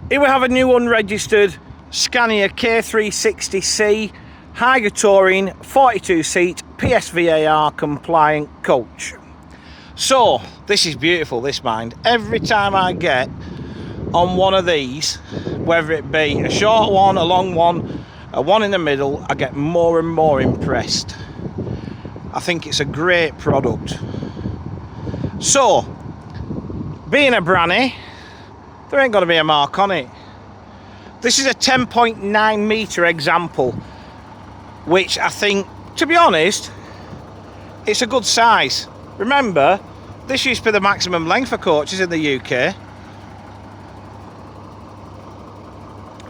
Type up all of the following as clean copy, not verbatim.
Here we have a new unregistered Scania K360C Higer Touring 42 seat PSVAR compliant coach. So this is beautiful, this mind. Every time I get on one of these, whether it be a short one, a long one, a one in the middle, I get more and more impressed. I think it's a great product. So being a Branny, there ain't going to be a mark on it. This is a 10.9 metre example, which I think, to be honest, it's a good size. Remember, this used to be the maximum length for coaches in the UK.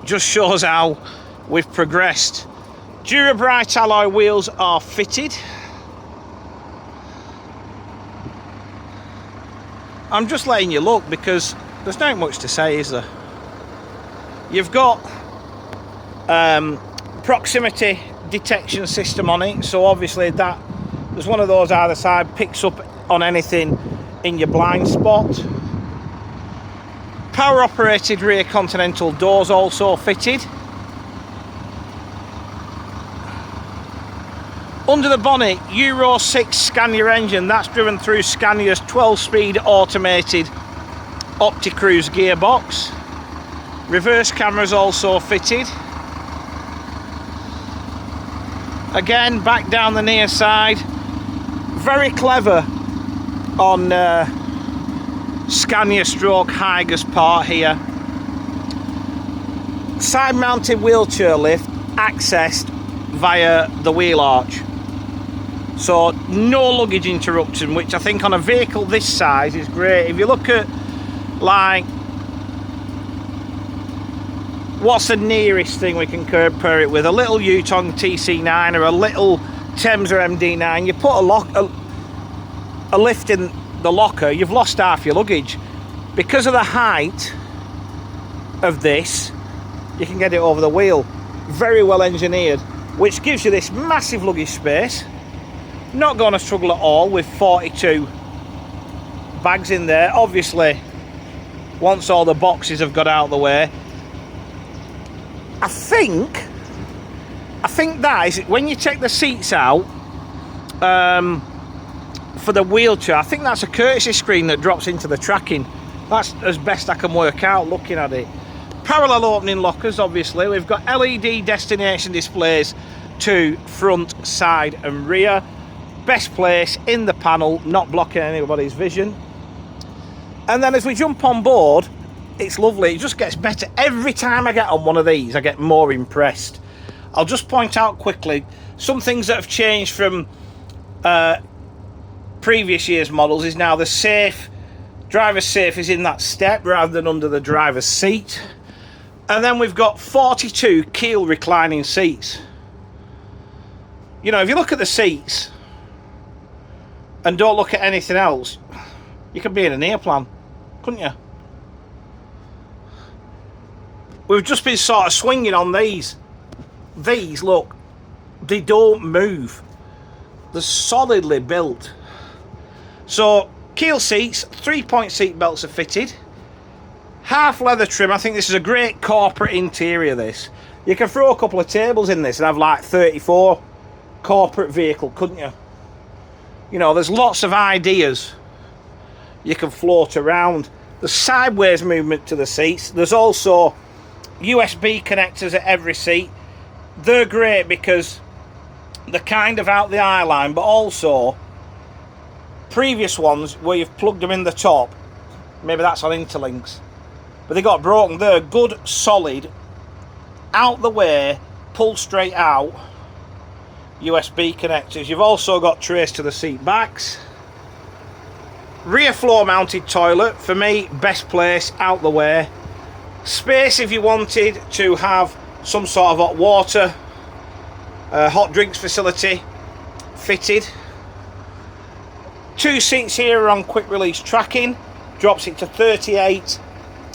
Just shows how we've progressed. Dura-Bright alloy wheels are fitted. I'm just letting you look because there's not much to say, is there? You've got proximity detection system on it, so obviously that there's one of those either side, picks up on anything in your blind spot. Power operated rear continental doors also fitted. Under the bonnet, Euro 6 Scania engine, that's driven through Scania's 12-speed automated OptiCruise gearbox. Reverse cameras also fitted. Again, back down the near side. Very clever on Scania stroke Higer's part here. Side mounted wheelchair lift accessed via the wheel arch. So no luggage interruption, which I think on a vehicle this size is great. If you look at, like, what's the nearest thing we can compare it with? A little Yutong TC9 or a little Thames or MD9. You put a lift in the locker, you've lost half your luggage. Because of the height of this, you can get it over the wheel. Very well engineered, which gives you this massive luggage space. Not going to struggle at all with 42 bags in there. Obviously, once all the boxes have got out of the way, I think that is, when you take the seats out for the wheelchair, I think that's a courtesy screen that drops into the tracking. That's as best I can work out looking at it. Parallel opening lockers, obviously. We've got LED destination displays to front, side and rear. Best place in the panel, not blocking anybody's vision. And then as we jump on board, it's lovely. It just gets better. Every time I get on one of these, I get more impressed. I'll just point out quickly some things that have changed from previous year's models is now the driver's safe is in that step rather than under the driver's seat. And then we've got 42 keel reclining seats. You know, if you look at the seats and don't look at anything else, you could be in an airplane, couldn't you? We've just been sort of swinging on these. These, look, they don't move. They're solidly built. So, keel seats, 3-point seat belts are fitted. Half leather trim. I think this is a great corporate interior, this. You can throw a couple of tables in this and have like 34 corporate vehicle, couldn't you? You know, there's lots of ideas you can float around. The sideways movement to the seats. There's also USB connectors at every seat. They're great because they're kind of out the eye line, but also previous ones where you've plugged them in the top, maybe that's on interlinks, but they got broken. They're good, solid, out the way, pull straight out USB connectors. You've also got trays to the seat backs. Rear floor mounted toilet, for me, best place, out the way. Space if you wanted to have some sort of hot water, hot drinks facility fitted. 2 seats here are on quick release tracking, drops it to 38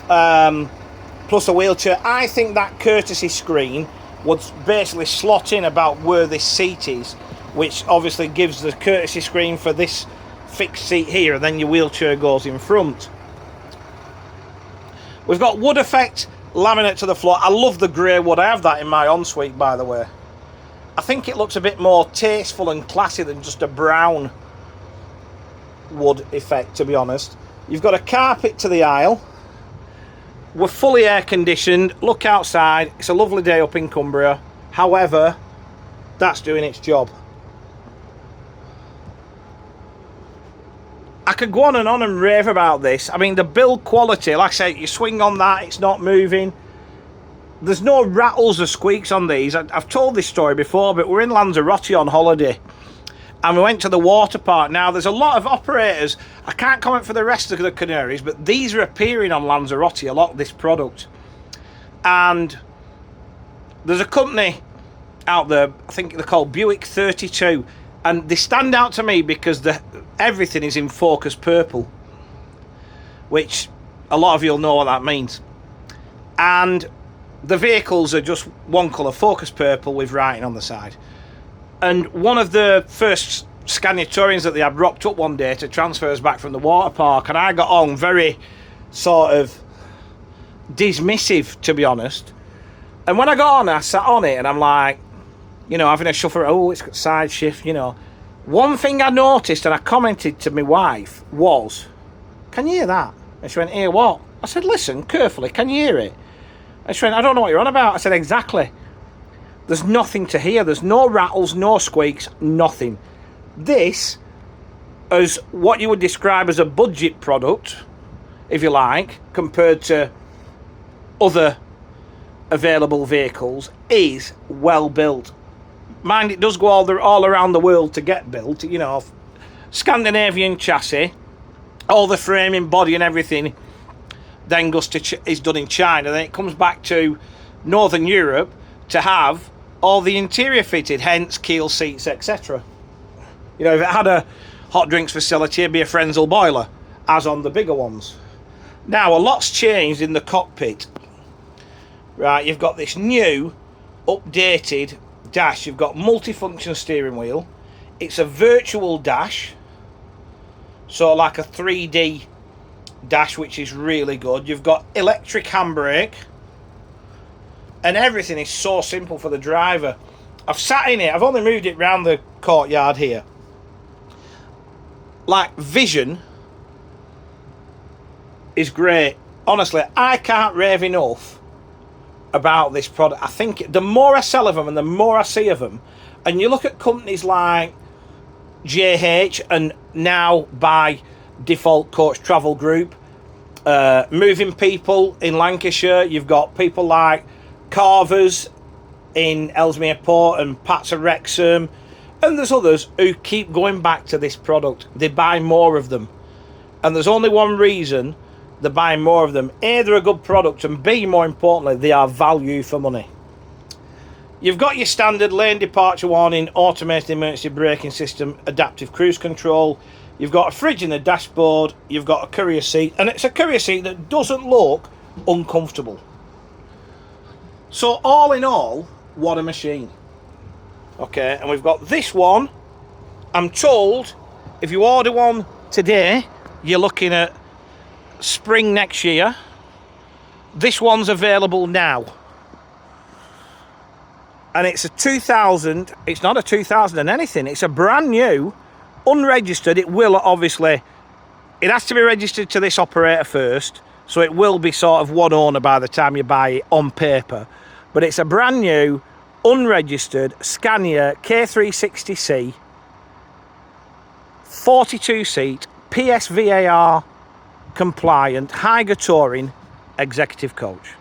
plus a wheelchair. I think that courtesy screen would basically slot in about where this seat is, which obviously gives the courtesy screen for this fixed seat here, and then your wheelchair goes in front. We've got wood effect laminate to the floor. I love the grey wood. I have that in my ensuite, by the way. I think it looks a bit more tasteful and classy than just a brown wood effect, to be honest. You've got a carpet to the aisle. We're fully air conditioned. Look outside. It's a lovely day up in Cumbria. However, that's doing its job. I could go on and rave about this. I mean, the build quality, like I say, you swing on that, it's not moving. There's no rattles or squeaks on these. I've told this story before, but we're in Lanzarote on holiday. And we went to the water park. Now, there's a lot of operators. I can't comment for the rest of the Canaries, but these are appearing on Lanzarote, a lot of this product. And there's a company out there, I think they're called Buick 32. And they stand out to me because everything is in focus purple, which a lot of you'll know what that means. And the vehicles are just one colour, focus purple with writing on the side. And one of the first Scania Tourians that they had rocked up one day to transfer us back from the water park, and I got on very sort of dismissive, to be honest. And when I got on, I sat on it and I'm like, you know, having a shuffle, oh, it's got side shift, you know. One thing I noticed and I commented to my wife was, can you hear that? And she went, hear what? I said, listen carefully, can you hear it? And she went, I don't know what you're on about. I said, exactly. There's nothing to hear. There's no rattles, no squeaks, nothing. This is what you would describe as a budget product, if you like, compared to other available vehicles, is well built. Mind, it does go all around the world to get built, you know, Scandinavian chassis, all the framing, body and everything then goes to is done in China. Then it comes back to Northern Europe to have all the interior fitted, hence keel seats, etc. You know, if it had a hot drinks facility, it'd be a Frenzel boiler, as on the bigger ones. Now, a lot's changed in the cockpit. Right, you've got this new, updated dash. You've got multifunction steering wheel. It's a virtual dash, so like a 3D dash, which is really good. You've got electric handbrake, and everything is so simple for the driver. I've sat in it. I've only moved it round the courtyard here. Like, vision is great. Honestly, I can't rave enough about this product. I think the more I sell of them and the more I see of them, and you look at companies like JH and now by default Coach Travel Group, Moving People in Lancashire, you've got people like Carvers in Ellesmere Port and Pats of Wrexham, and there's others who keep going back to this product. They buy more of them, and there's only one reason they're buying more of them. A, they're a good product, and B, more importantly, they are value for money. You've got your standard lane departure warning, automated emergency braking system, adaptive cruise control. You've got a fridge in the dashboard. You've got a courier seat, and it's a courier seat that doesn't look uncomfortable. So all in all, what a machine. Okay, and we've got this one. I'm told if you order one today, you're looking at spring next year. This one's available now, and it's a 2000. It's not a 2000 and anything. It's a brand new, unregistered. It will obviously, it has to be registered to this operator first, so it will be sort of one owner by the time you buy it on paper. But it's a brand new, unregistered Scania K360C, 42 seat, PSVAR compliant, Higer Touring executive coach.